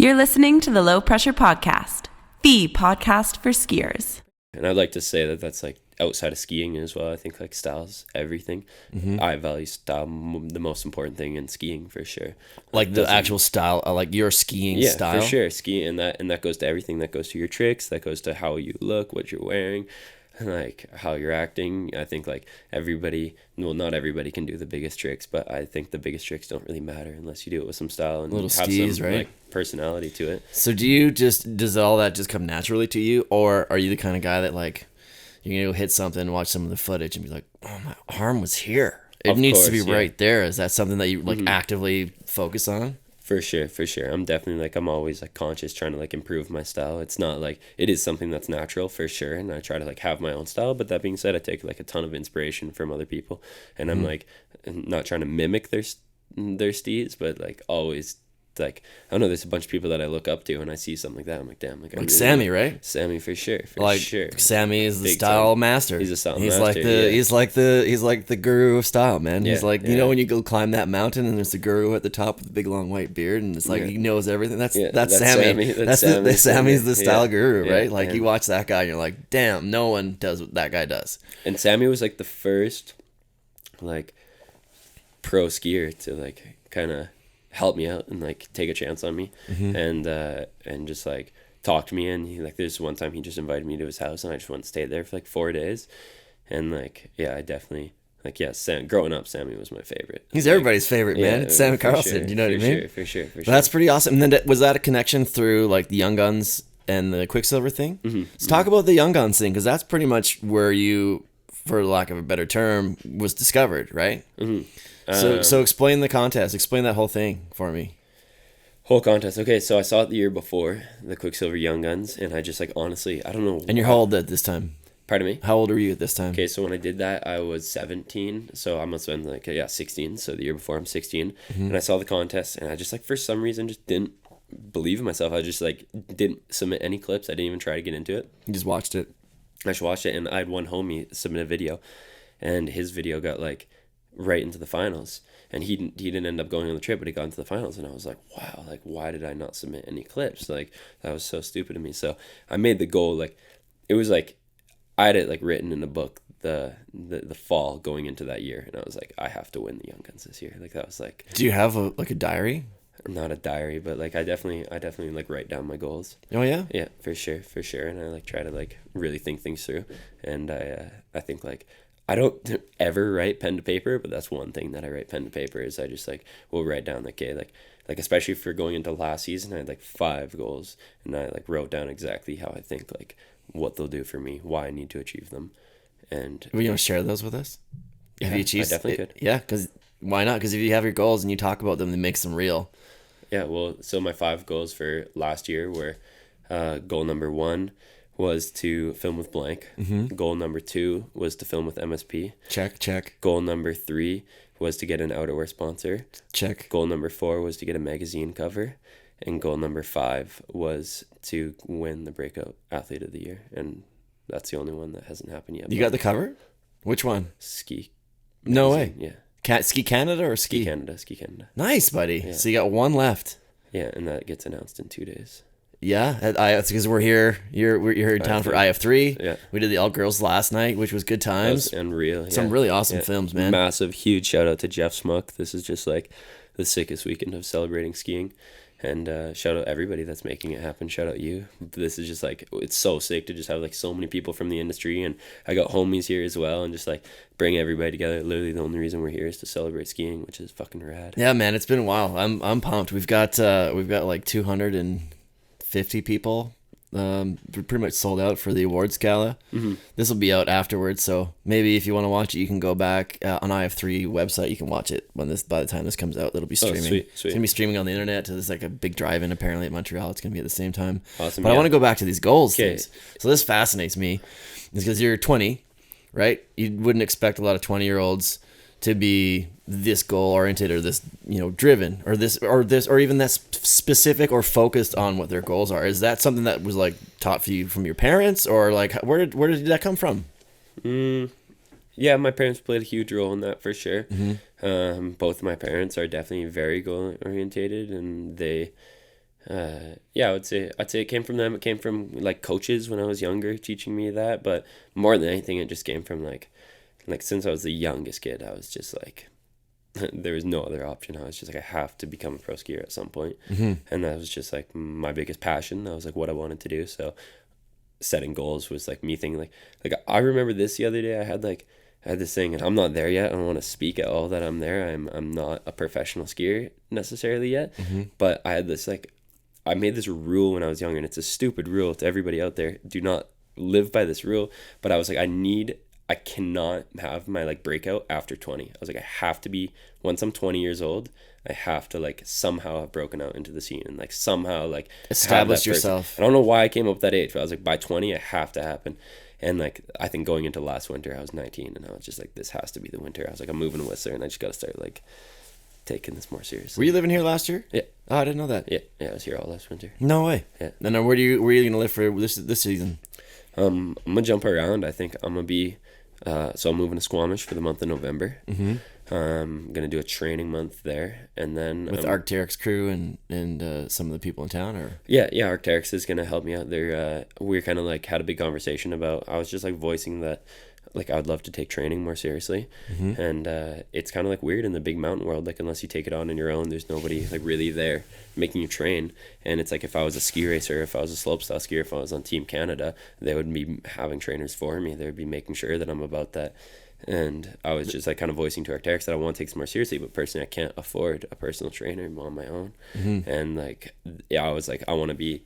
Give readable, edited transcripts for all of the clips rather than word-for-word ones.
You're listening to the Low Pressure Podcast, the podcast for skiers. And I'd like to say that that's like outside of skiing as well. I think like style's everything. Mm-hmm. I value style the most important thing in skiing for sure. Like the actual style, like your skiing style. Yeah, for sure. Skiing and that goes to everything. That goes to your tricks. That goes to how you look, what you're wearing, and like how you're acting. I think like everybody, well, not everybody can do the biggest tricks, but I think the biggest tricks don't really matter unless you do it with some style and little have skis, some right? Like personality to it. So does all that just come naturally to you, or are you the kind of guy that like you're gonna go hit something, watch some of the footage, and be like, "Oh, my arm was here. It needs to be right there." Is that something that you like actively focus on? For sure. I'm definitely like, I'm always like conscious trying to like improve my style. It's not like, it is something that's natural for sure. And I try to like have my own style. But that being said, I take like a ton of inspiration from other people. And I'm like, not trying to mimic their steez, but like always like, I don't know, there's a bunch of people that I look up to and I see something like that. I'm like, damn. Like really Sammy, right? Sammy for sure. Sammy is the Big style master. He's a style master. He's like the guru of style, man. He's like, you know, when you go climb that mountain and there's the guru at the top with the big long white beard and it's like he knows everything. That's Sammy. Sammy's the style guru, right? Like you watch that guy and you're like, damn, no one does what that guy does. And Sammy was like the first like pro skier to like kind of help me out and like take a chance on me and just like talk to me. And he like, there's one time he just invited me to his house and I just went and stayed there for like 4 days. And like, yeah, I definitely like, growing up, Sammy was my favorite. He's everybody's favorite, man. It's Sam Carlson. Sure, you know what I mean? For sure. That's pretty awesome. And then was that a connection through like the Young Guns and the Quicksilver thing? Let's talk about the Young Guns thing, because that's pretty much where you, for lack of a better term, was discovered, right? So explain the contest. Explain that whole thing for me. Whole contest. Okay, so I saw it the year before, the Quicksilver Young Guns, and I just like, honestly, I don't know. And you're how old at this time? Pardon me? How old were you at this time? Okay, so when I did that, I was 17, so I must have been like, 16, so the year before I'm 16, and I saw the contest, and I just like, for some reason, just didn't believe in myself. I just like, didn't submit any clips. I didn't even try to get into it. You just watched it? I just watched it, and I had one homie submit a video, and his video got like, right into the finals, and he didn't end up going on the trip, but he got into the finals, and I was like, wow, like why did I not submit any clips? Like that was so stupid of me. So I made the goal, like it was like I had it like written in a book the fall going into that year, and I was like, I have to win the Young Guns this year. Like that was like, do you have a diary? Not a diary, but like I definitely like write down my goals. Oh yeah? Yeah, for sure. And I like try to like really think things through, and I think like I don't ever write pen to paper, but that's one thing that I write pen to paper is I just like will write down like, okay, like especially for going into last season, I had like 5 goals, and I like wrote down exactly how I think like what they'll do for me, why I need to achieve them. And will you want to share those with us? Yeah, if you achieve, I definitely could. Yeah, because why not? Because if you have your goals and you talk about them, it makes them real. Yeah, well, so my 5 goals for last year were goal number 1 was to film with blank. Goal number 2 was to film with MSP. Check. Goal number 3 was to get an outerwear sponsor. Check. Goal number 4 was to get a magazine cover. And goal number 5 was to win the Breakout Athlete of the Year. And that's the only one that hasn't happened yet. You got the cover? Which one? Ski. No way. Yeah. Ski Canada or Ski? Ski Canada. Nice, buddy. Yeah. So you got one left. Yeah, and that gets announced in 2 days. Yeah, it's because we're here. You're in town for IF3. Yeah, we did the All Girls last night, which was good times. That was unreal. Some really awesome films, man. Massive, huge shout out to Jeff Smuck. This is just like the sickest weekend of celebrating skiing, and shout out everybody that's making it happen. Shout out you. This is just like, it's so sick to just have like so many people from the industry, and I got homies here as well, and just like bring everybody together. Literally, the only reason we're here is to celebrate skiing, which is fucking rad. Yeah, man, it's been a while. I'm pumped. We've got like 250 people. We're pretty much sold out for the awards gala. This will be out afterwards, so maybe if you want to watch it, you can go back on IF3 website. You can watch it by the time this comes out. It'll be streaming. Sweet. It's gonna be streaming on the internet. There's like a big drive-in apparently at Montreal. It's gonna be at the same time. Awesome. But I want to go back to these goals things. So this fascinates me, is because you're 20, right? You wouldn't expect a lot of 20-year-olds to be this goal oriented or this, driven or even that specific or focused on what their goals are. Is that something that was like taught for you from your parents, or like where did that come from? Yeah, my parents played a huge role in that for sure. Both of my parents are definitely very goal orientated, and they Yeah, I'd say it came from them. It came from like coaches when I was younger teaching me that, but more than anything, it just came from like since I was the youngest kid, I was just like, there was no other option. I was just like, I have to become a pro skier at some point. And that was just like my biggest passion. That was like what I wanted to do. So setting goals was like me thinking like I remember this the other day. I had this thing, and I'm not there yet. I don't want to speak at all that I'm there. I'm not a professional skier necessarily yet, but I had this like, I made this rule when I was younger, and it's a stupid rule to everybody out there. Do not live by this rule. But I was like, I cannot have my like breakout after 20. I was like, I have to be, once I'm 20 years old, I have to like somehow have broken out into the scene and like somehow like establish yourself. I don't know why I came up with that age, but I was like, by 20, I have to happen. And like, I think going into last winter, I was 19, and I was just like, this has to be the winter. I was like, I'm moving to Whistler, and I just got to start like taking this more seriously. Were you living here last year? Yeah. Oh, I didn't know that. Yeah, I was here all last winter. No way. Yeah. And then where are you gonna live for this season? I'm gonna jump around. I think I'm gonna be, so I'm moving to Squamish for the month of November. I'm gonna do a training month there, and then With Arc'teryx crew and some of the people in town, or yeah, Arc'teryx is gonna help me out there. We kind of like had a big conversation about, I was just like voicing that like I would love to take training more seriously, and it's kind of like weird in the big mountain world, like unless you take it on your own, there's nobody like really there making you train. And it's like, if I was a ski racer, if I was a slopestyle skier, if I was on Team Canada, they would be having trainers for me. They would be making sure that I'm about that. And I was just like kind of voicing to Arc'teryx that I want to take this more seriously, but personally I can't afford a personal trainer on my own. And like, yeah, I was like, I want to be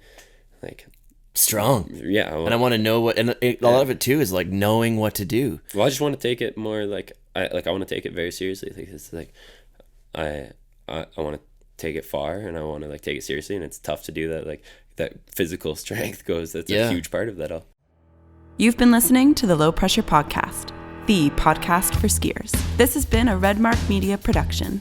like strong. Yeah. And I want to know what, and a lot of it too is like knowing what to do. Well, I just want to take it more like, I want to take it very seriously. Like, it's like, I want to take it far, and I want to like take it seriously, and it's tough to do that. Like, that physical strength that's a huge part of that all. You've been listening to the Low Pressure Podcast, the podcast for skiers. This has been a Redmark Media production.